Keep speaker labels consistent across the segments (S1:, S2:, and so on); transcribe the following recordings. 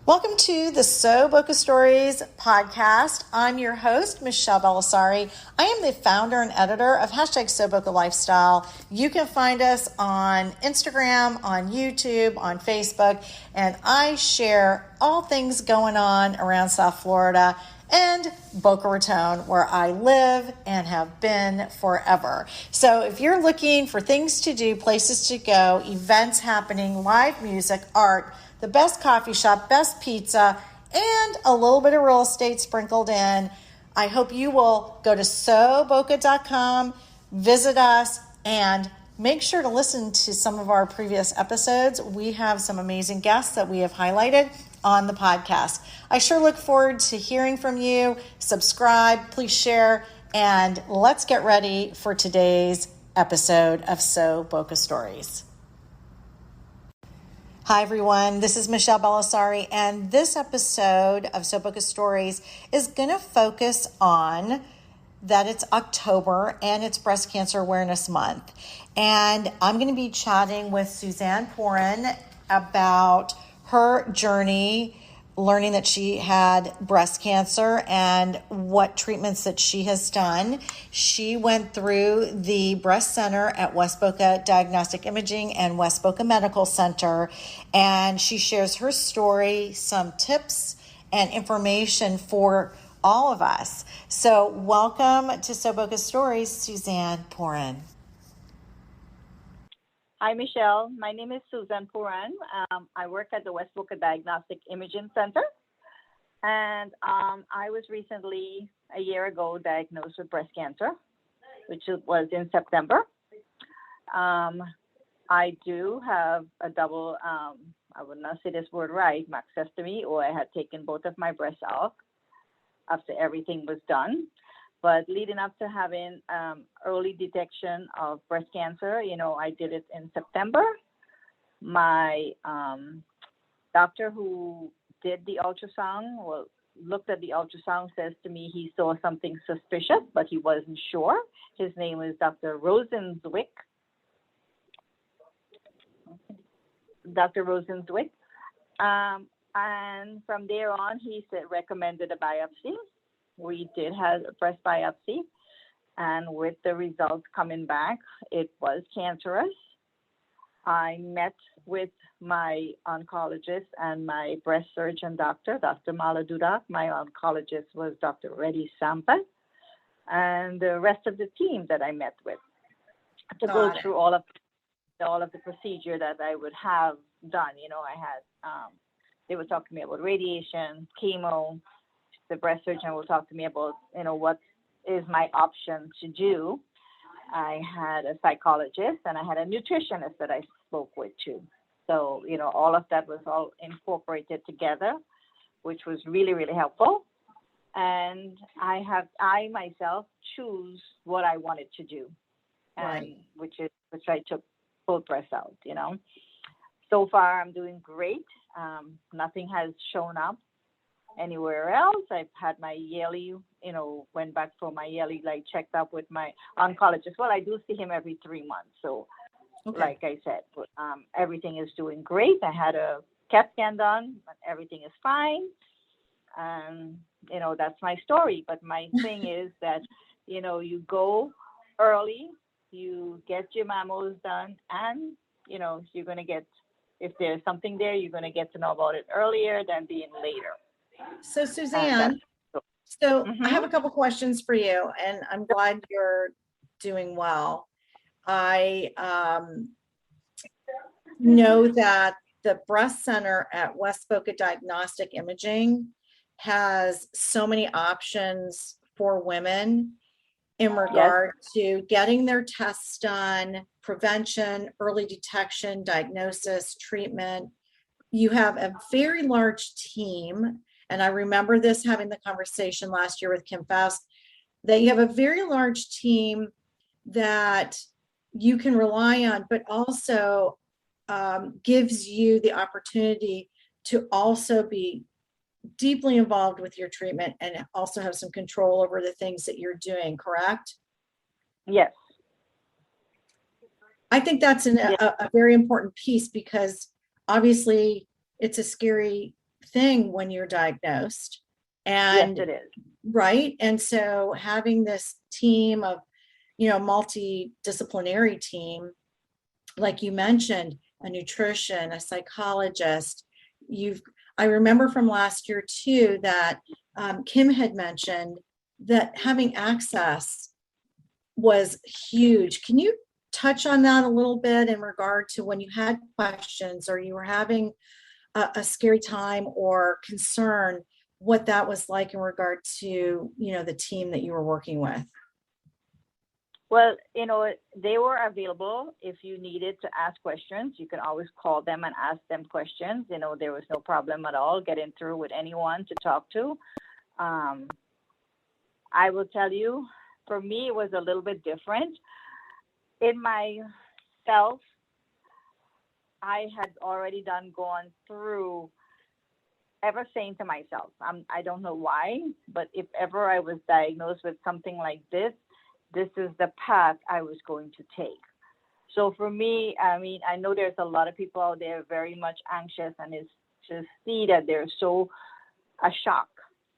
S1: Welcome to the So Boca Stories podcast. I'm your host, Michelle Belisari. I am the founder and editor of hashtag So Boca Lifestyle. You can find us on Instagram, on YouTube, on Facebook, and I share all things going on around South Florida and Boca Raton, where I live and have been forever. So if you're looking for things to do, places to go, events happening, live music, art, the best coffee shop, best pizza, and a little bit of real estate sprinkled in, I hope you will go to soboca.com, visit us, and make sure to listen to some of our previous episodes. We have some amazing guests that we have highlighted on the podcast. I sure look forward to hearing from you. Subscribe, please share, and let's get ready for today's episode of So Boca Stories. Hi, everyone. This is Michelle Belisari, and this episode of So Boca Stories is going to focus on that it's October and it's Breast Cancer Awareness Month. And I'm going to be chatting with Suzan Pooran about her journey, learning that she had breast cancer and what treatments that she has done. She went through the breast center at West Boca Diagnostic Imaging and West Boca Medical Center, and she shares her story, some tips and information for all of us. So welcome to So Boca Stories, Suzan Pooran.
S2: Hi, Michelle. My name is Suzan Pooran. I work at the West Boca Diagnostic Imaging Center. And I was recently, a year ago, diagnosed with breast cancer, which was in September. I do have a double, I would not say this word right, mastectomy, or I had taken both of my breasts out after everything was done. But leading up to having early detection of breast cancer, I did it in September. My doctor who did the ultrasound, looked at the ultrasound, says to me he saw something suspicious, but he wasn't sure. His name is Dr. Rosenzweig. And from there on, he recommended a biopsy. We did have a breast biopsy, and with the results coming back, it was cancerous. I met with my oncologist and my breast surgeon doctor, Dr. Mala Dudak. My oncologist was Dr. Reddy Sampa, and the rest of the team that I met with to go through all of the procedure that I would have done. I had, they would talk to me about radiation, chemo. The breast surgeon will talk to me about, what is my option to do. I had a psychologist and I had a nutritionist that I spoke with too. So, all of that was all incorporated together, which was really, really helpful. And I myself choose what I wanted to do, and which I took both breasts out, So far, I'm doing great. Nothing has shown up anywhere else. I've had my yearly, went back for my yearly checked up with my oncologist. Well, I do see him every 3 months. So like I said, everything is doing great. I had a CAT scan done, but everything is fine. That's my story. But my thing is that, you go early, you get your mammos done, and, you're going to get, if there's something there, you're going to get to know about it earlier than being later.
S1: So Suzan, I have a couple questions for you, and I'm glad you're doing well. I know that the breast center at West Boca Diagnostic Imaging has so many options for women in regard to getting their tests done, prevention, early detection, diagnosis, treatment. You have a very large team. And I remember this, having the conversation last year with Kim Faust, that you have a very large team that you can rely on, but also gives you the opportunity to also be deeply involved with your treatment and also have some control over the things that you're doing, correct?
S2: Yes.
S1: I think that's a very important piece, because obviously it's a scary thing when you're diagnosed.
S2: Yes,
S1: And
S2: it is.
S1: right. And so having this team of, multidisciplinary team, like you mentioned, a nutrition, a psychologist, I remember from last year too, that Kim had mentioned that having access was huge. Can you touch on that a little bit in regard to when you had questions or you were having a scary time or concern, what that was like in regard to, the team that you were working with?
S2: Well, they were available if you needed to ask questions. You can always call them and ask them questions. There was no problem at all getting through with anyone to talk to. I will tell you, for me, it was a little bit different. In myself, I had already gone through ever saying to myself, I don't know why, but if ever I was diagnosed with something like this is the path I was going to take. So for me, I know there's a lot of people out there very much anxious, and it's to see that they're so a shock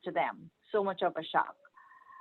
S2: to them, so much of a shock.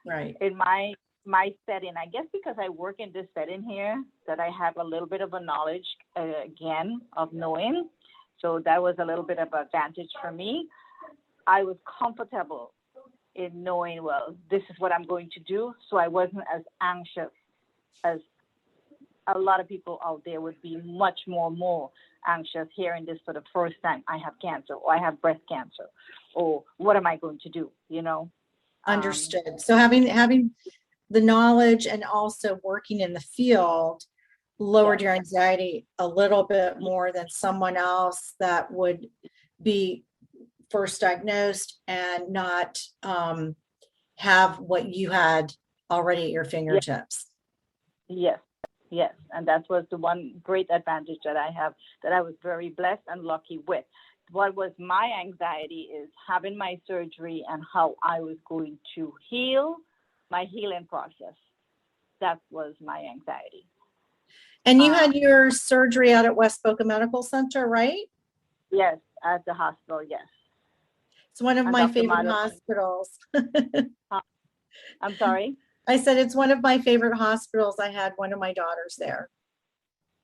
S1: Right.
S2: In my setting, I guess because I work in this setting here, that I have a little bit of a knowledge, again, of knowing. So that was a little bit of an advantage for me. I was comfortable in knowing, well, this is what I'm going to do. So I wasn't as anxious as a lot of people out there would be, much more anxious hearing this for the first time. I have cancer, or I have breast cancer, or what am I going to do?
S1: Understood. So having the knowledge and also working in the field lowered your anxiety a little bit more than someone else that would be first diagnosed and not have what you had already at your fingertips.
S2: Yes. And that was the one great advantage that I have, that I was very blessed and lucky with. What was my anxiety is having my surgery and how I was going to heal, my healing process. That was my anxiety.
S1: And you had your surgery out at West Boca Medical Center, right?
S2: Yes, at the hospital, yes.
S1: It's one of my favorite hospitals.
S2: I'm sorry?
S1: I said it's one of my favorite hospitals. I had one of my daughters there.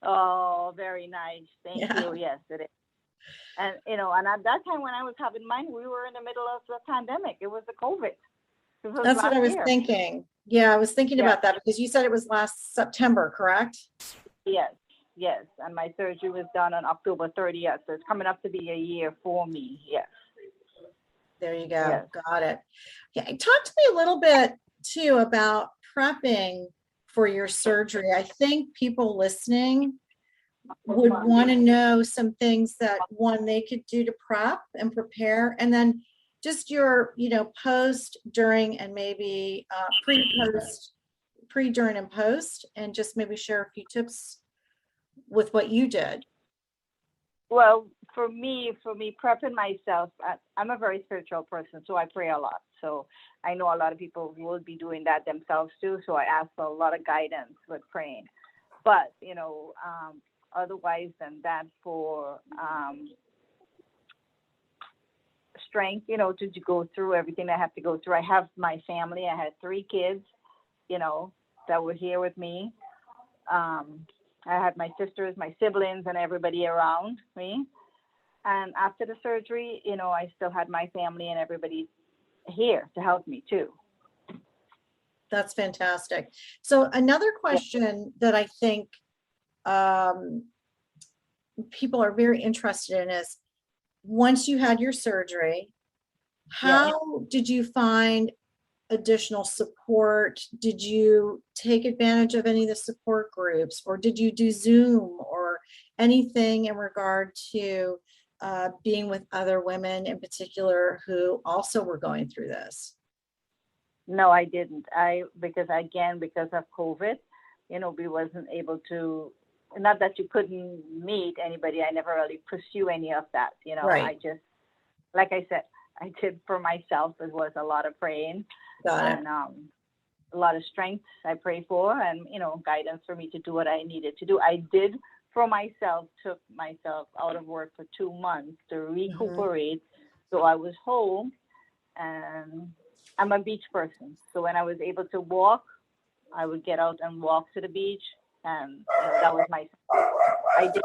S2: Oh, very nice. Thank you. Yes, it is. And, and at that time when I was having mine, we were in the middle of the pandemic. It was the COVID.
S1: That's what I was thinking. Yeah, I was thinking about that because you said it was last September, correct?
S2: Yes. And my surgery was done on October 30th. So it's coming up to be a year for me. Yes.
S1: There you go. Yes. Got it. Yeah. Talk to me a little bit too about prepping for your surgery. I think people listening would want to know some things that they could do to prep and prepare, and then just your, post, during, and maybe pre, during, and post, and just maybe share a few tips with what you did.
S2: Well, for me, prepping myself, I'm a very spiritual person, so I pray a lot. So I know a lot of people will be doing that themselves too. So I ask for a lot of guidance with praying. But, otherwise than that, for strength, to go through everything I have to go through. I have my family. I had 3 kids, that were here with me. I had my sisters, my siblings, and everybody around me. And after the surgery, I still had my family and everybody here to help me too.
S1: That's fantastic. So another question that I think people are very interested in is, once you had your surgery, how did you find additional support? Did you take advantage of any of the support groups, or did you do Zoom or anything in regard to being with other women in particular who also were going through this?
S2: No, I didn't. Because of COVID, we wasn't able to, not that you couldn't meet anybody. I never really pursue any of that.
S1: Right.
S2: I just, like I said, I did for myself. It was a lot of praying.
S1: Got it.
S2: And a lot of strength I pray for, and, guidance for me to do what I needed to do. I did for myself, took myself out of work for 2 months to recuperate So I was home, and I'm a beach person. So when I was able to walk, I would get out and walk to the beach, and that was my. I didn't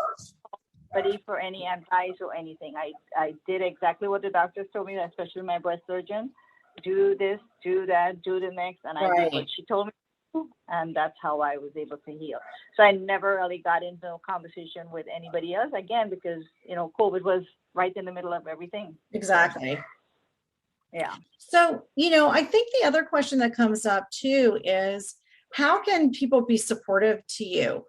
S2: study for any advice or anything. I did exactly what the doctors told me, especially my breast surgeon. Do this, do that, do the next, and I did what she told me to do, and that's how I was able to heal. So I never really got into a conversation with anybody else again because COVID was right in the middle of everything.
S1: Exactly.
S2: Yeah.
S1: So, I think the other question that comes up too is how can people be supportive to you?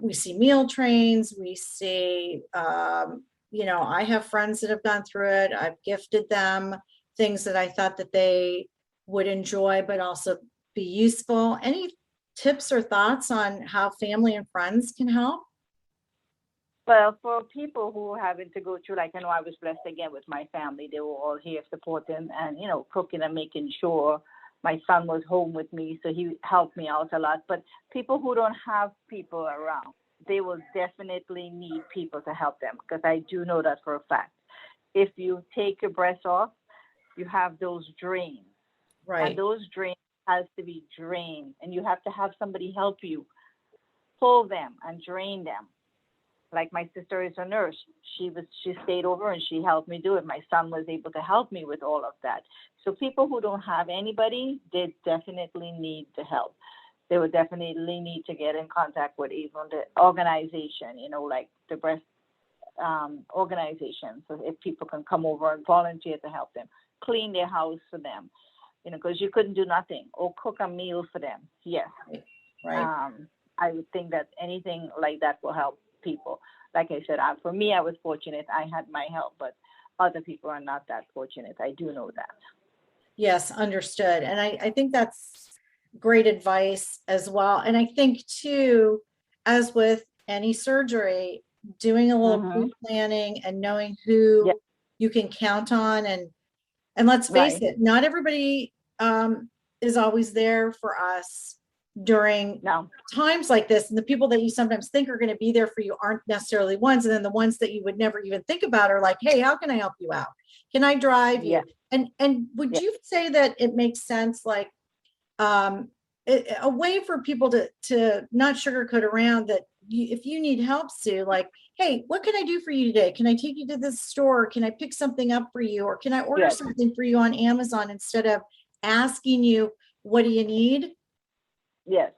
S1: We see meal trains, we see, I have friends that have gone through it. I've gifted them things that I thought that they would enjoy, but also be useful. Any tips or thoughts on how family and friends can help?
S2: Well, for people who are having to go through, like I know I was blessed again with my family. They were all here supporting and, cooking and making sure my son was home with me. So he helped me out a lot. But people who don't have people around, they will definitely need people to help them because I do know that for a fact. If you take your breath off, you have those drains.
S1: Right.
S2: And those drains has to be drained. And you have to have somebody help you pull them and drain them. Like my sister is a nurse. She stayed over and she helped me do it. My son was able to help me with all of that. So people who don't have anybody, they definitely need the help. They would definitely need to get in contact with even the organization, like the breast organization. So if people can come over and volunteer to help them, clean their house for them, because you couldn't do nothing, or cook a meal for them. Yes.
S1: Right.
S2: I would think that anything like that will help people. Like I said, for me, I was fortunate. I had my help, but other people are not that fortunate. I do know that.
S1: Yes, understood. And I think that's great advice as well. And I think too, as with any surgery, doing a little pre-planning and knowing who you can count on. And let's face it, not everybody is always there for us during times like this. And the people that you sometimes think are going to be there for you aren't necessarily ones. And then the ones that you would never even think about are like, hey, how can I help you out? Can I drive you? And would you say that it makes sense, like a way for people to not sugarcoat around that if you need help, Sue, like, hey, what can I do for you today? Can I take you to this store? Can I pick something up for you? Or can I order something for you on Amazon instead of asking you, what do you need?
S2: Yes.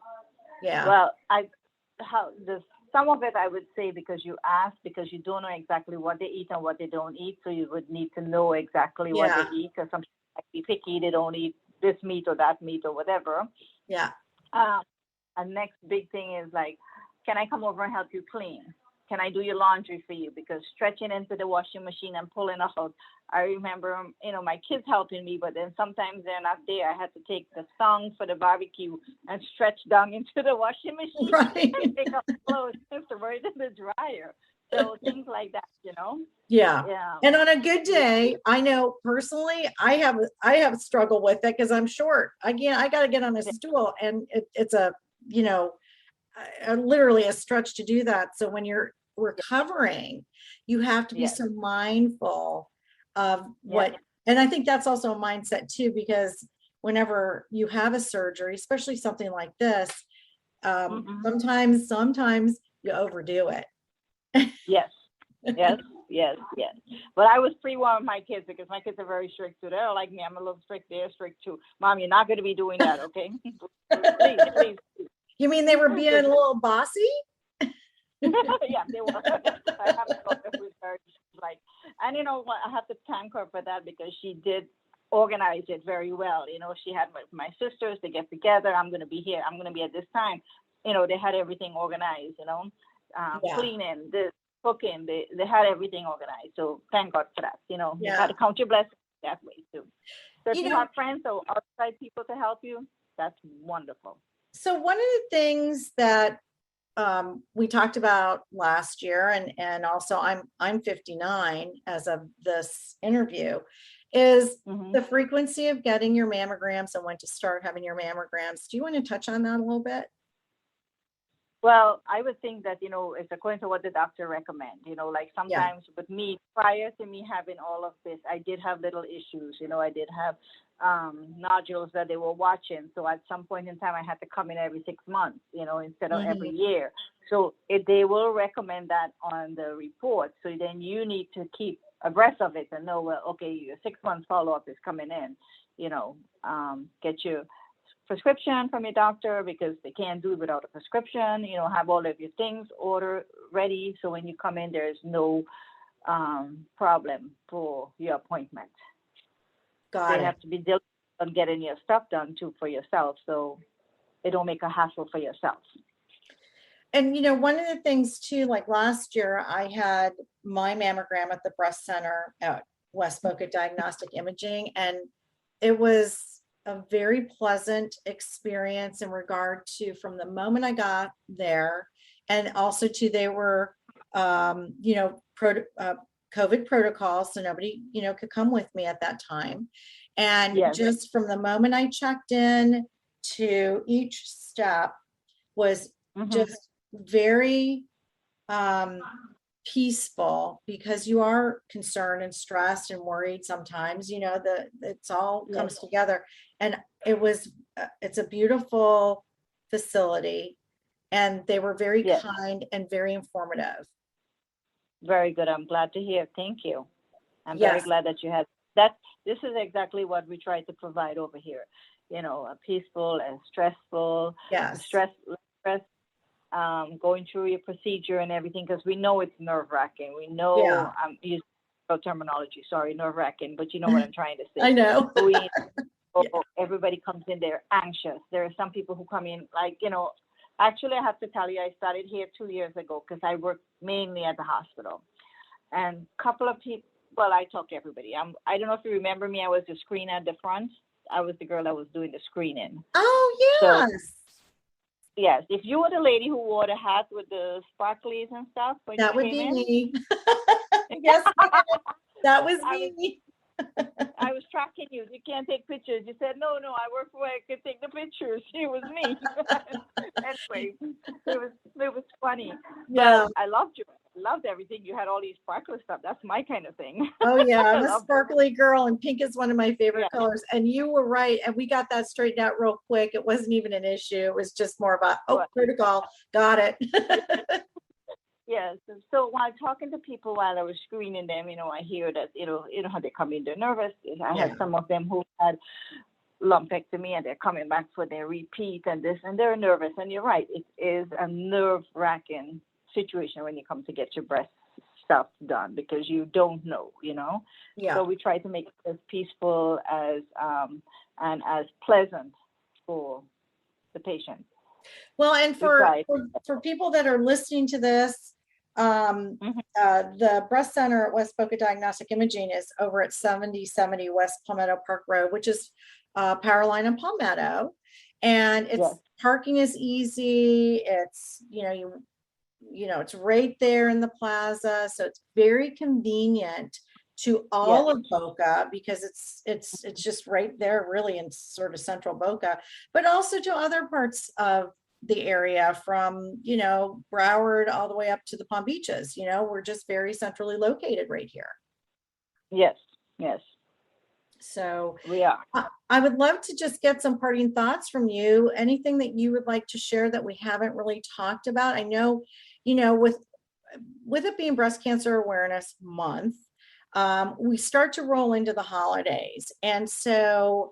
S1: Yeah.
S2: Well, some of it I would say because you ask, because you don't know exactly what they eat and what they don't eat. So you would need to know exactly what they eat, because some people might be picky, they don't eat this meat or that meat or whatever.
S1: Yeah.
S2: And next big thing is like, can I come over and help you clean? Can I do your laundry for you? Because stretching into the washing machine and pulling out, I remember, my kids helping me, but then sometimes they're not there. I had to take the thong for the barbecue and stretch down into the washing machine and pick up clothes just to wear it in the dryer. So things like that,
S1: Yeah. And on a good day, I know personally, I have struggled with it because I'm short. Again, I got to get on a stool, and it's a literally a stretch to do that. So when you're recovering, you have to be so mindful of what, and I think that's also a mindset too, because whenever you have a surgery, especially something like this, sometimes you overdo it.
S2: Yes. But I was pre-warned with my kids because my kids are very strict too. They're like me. I'm a little strict. They're strict too. Mom, you're not going to be doing that, okay? please.
S1: You mean they were being a little bossy?
S2: Yeah, they were. I have to talk with her. Like, and what? I have to thank her for that because she did organize it very well. She had my sisters, they get together. I'm going to be here. I'm going to be at this time. They had everything organized. Cleaning, this, cooking. They had everything organized. So thank God for that. You had to count your blessings that way too. So if you have friends or outside people to help you, that's wonderful.
S1: So one of the things that we talked about last year, and also I'm 59 as of this interview, is the frequency of getting your mammograms and when to start having your mammograms. Do you want to touch on that a little bit?
S2: Well, I would think that, it's according to what the doctor recommends. Like
S1: Yeah.
S2: sometimes with me, prior to me having all of this, I did have little issues. I did have nodules that they were watching. So at some point in time, I had to come in every 6 months, instead of every year. So they will recommend that on the report. So then you need to keep abreast of it and know, well, okay, your 6 months follow-up is coming in, get your prescription from your doctor, because they can't do it without a prescription. Have all of your things order ready, so when you come in, there's no problem for your appointment.
S1: Got it.
S2: Have to be diligent on getting your stuff done too for yourself, so it don't make a hassle for yourself.
S1: And one of the things too, like last year, I had my mammogram at the breast center at West Boca Diagnostic Imaging, and it was a very pleasant experience in regard to, from the moment I got there, and also to, they were, COVID protocols, so nobody, could come with me at that time. And just from the moment I checked in to each step was just very peaceful, because you are concerned and stressed and worried sometimes, it's all comes together. And it's a beautiful facility, and they were very kind and very informative.
S2: Very good. I'm glad to hear. Thank you. I'm very glad that you had that. This is exactly what we try to provide over here. A peaceful and stressful, stress, going through your procedure and everything, because we know it's nerve-wracking. We know, I'm using terminology, sorry, nerve-wracking, but you know what I'm trying to say.
S1: I know.
S2: Everybody comes in there anxious. There are some people who come in like, actually, I have to tell you, I started here 2 years ago, because I work mainly at the hospital. And a couple of people, well, I talk to everybody. I don't know if you remember me. I was the screen at the front. I was the girl that was doing the screening.
S1: Oh, yes.
S2: So, yes, if you were the lady who wore the hat with the sparklies and stuff,
S1: that would be me. Yes, that was me.
S2: I was tracking you. You can't take pictures. You said, no, I work for where I could take the pictures. It was me. Anyway, it was funny.
S1: Yeah.
S2: But I loved you. Loved everything. You had all these sparkly stuff. That's my kind of thing.
S1: Oh, yeah. I'm a sparkly girl, and pink is one of my favorite colors. And you were right. And we got that straightened out real quick. It wasn't even an issue. It was just more about, protocol. Got it.
S2: Yes. So while talking to people while I was screening them, I hear that, how they come in, they're nervous. I had some of them who had lumpectomy, and they're coming back for their repeat and this, and they're nervous. And you're right. It is a nerve-wracking situation when you come to get your breast stuff done, because you don't know,
S1: Yeah.
S2: So we try to make it as peaceful as and as pleasant for the patient.
S1: Well, and for people that are listening to this, the breast center at West Boca Diagnostic Imaging is over at 7070 West Palmetto Park Road, which is Power Line and Palmetto. And it's parking is easy. It's, it's right there in the plaza. So it's very convenient to all of Boca, because it's just right there really in sort of central Boca, but also to other parts of the area, from, Broward all the way up to the Palm Beaches. We're just very centrally located right here.
S2: Yes. So
S1: we are. I would love to just get some parting thoughts from you. Anything that you would like to share that we haven't really talked about? I know, with it being Breast Cancer Awareness Month, we start to roll into the holidays. And so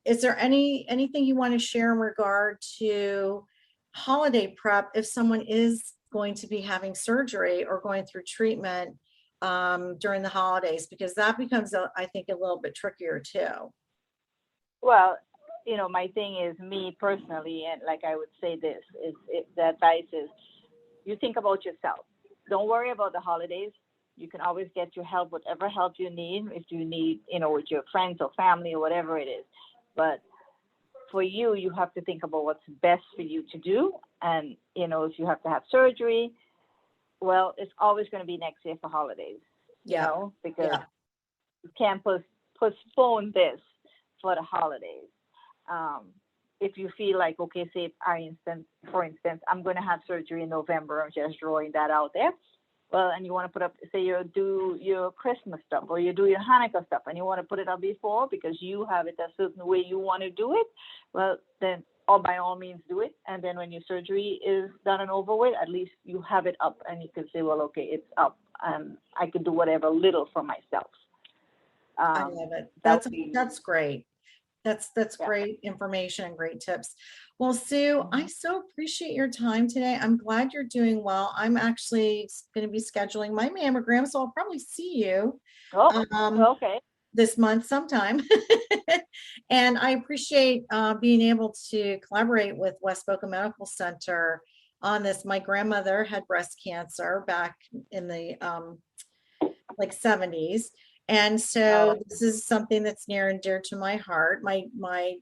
S1: is there anything you want to share in regard to holiday prep if someone is going to be having surgery or going through treatment during the holidays? Because that becomes, I think, a little bit trickier too.
S2: Well, my thing is, me personally, and like I would say this, is the advice is, you think about yourself. Don't worry about the holidays. You can always get your help, whatever help you need, if you need, with your friends or family or whatever it is. But for you, you have to think about what's best for you to do. And, if you have to have surgery, well, it's always going to be next year for holidays, because you can't postpone this for the holidays. if you feel like, okay, say, for instance, I'm going to have surgery in November, I'm just drawing that out there. Well, and you want to put up, say you do your Christmas stuff or you do your Hanukkah stuff and you want to put it up before because you have it a certain way you want to do it, well, then, or by all means do it. And then when your surgery is done and over with, at least you have it up and you can say, well, okay, it's up and I can do whatever little for myself.
S1: I love it. That's great. That's great information and great tips. Well, Sue, I so appreciate your time today. I'm glad you're doing well. I'm actually going to be scheduling my mammogram, so I'll probably see you this month sometime. And I appreciate being able to collaborate with West Boca Medical Center on this. My grandmother had breast cancer back in the 70s. And so this is something that's near and dear to my heart. My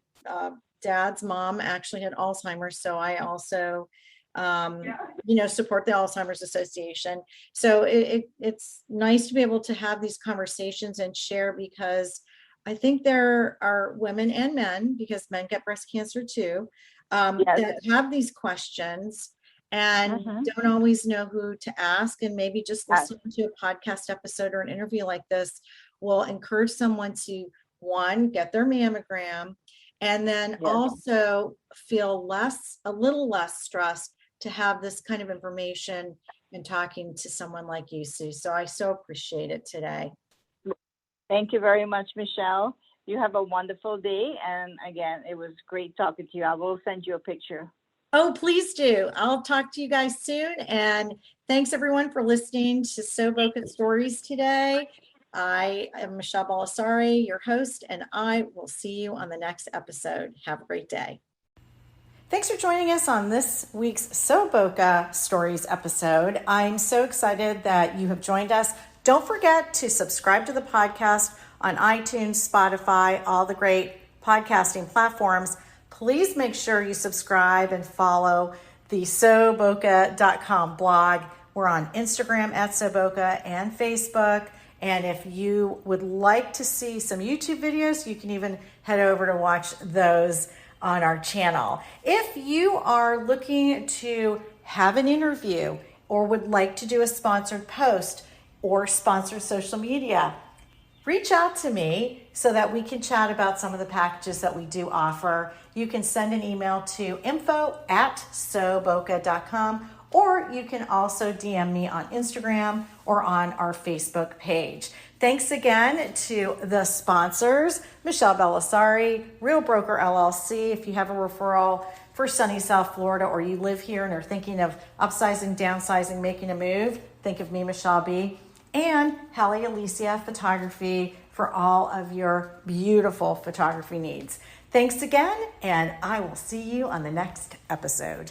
S1: dad's mom actually had Alzheimer's, so I also, support the Alzheimer's Association. So it's nice to be able to have these conversations and share, because I think there are women and men, because men get breast cancer too, that have these questions and don't always know who to ask. And maybe just listening to a podcast episode or an interview like this will encourage someone to, one, get their mammogram, and then also feel a little less stressed to have this kind of information and talking to someone like you, Sue. So I so appreciate it today.
S2: Thank you very much, Michelle. You have a wonderful day. And again, it was great talking to you. I will send you a picture.
S1: Oh, please do. I'll talk to you guys soon. And thanks everyone for listening to So Boca Stories today. I am Michelle Balasari, your host, and I will see you on the next episode. Have a great day. Thanks for joining us on this week's So Boca Stories episode. I'm so excited that you have joined us. Don't forget to subscribe to the podcast on iTunes, Spotify, all the great podcasting platforms. Please make sure you subscribe and follow the SoBoca.com blog. We're on Instagram at SoBoca and Facebook. And if you would like to see some YouTube videos, you can even head over to watch those on our channel. If you are looking to have an interview or would like to do a sponsored post or sponsored social media, reach out to me so that we can chat about some of the packages that we do offer. You can send an email to info@soboca.com, or you can also DM me on Instagram or on our Facebook page. Thanks again to the sponsors, Michelle Balasari, Real Broker LLC. If you have a referral for sunny South Florida, or you live here and are thinking of upsizing, downsizing, making a move, think of me, Michelle B. And Hallie Alicia Photography for all of your beautiful photography needs. Thanks again, and I will see you on the next episode.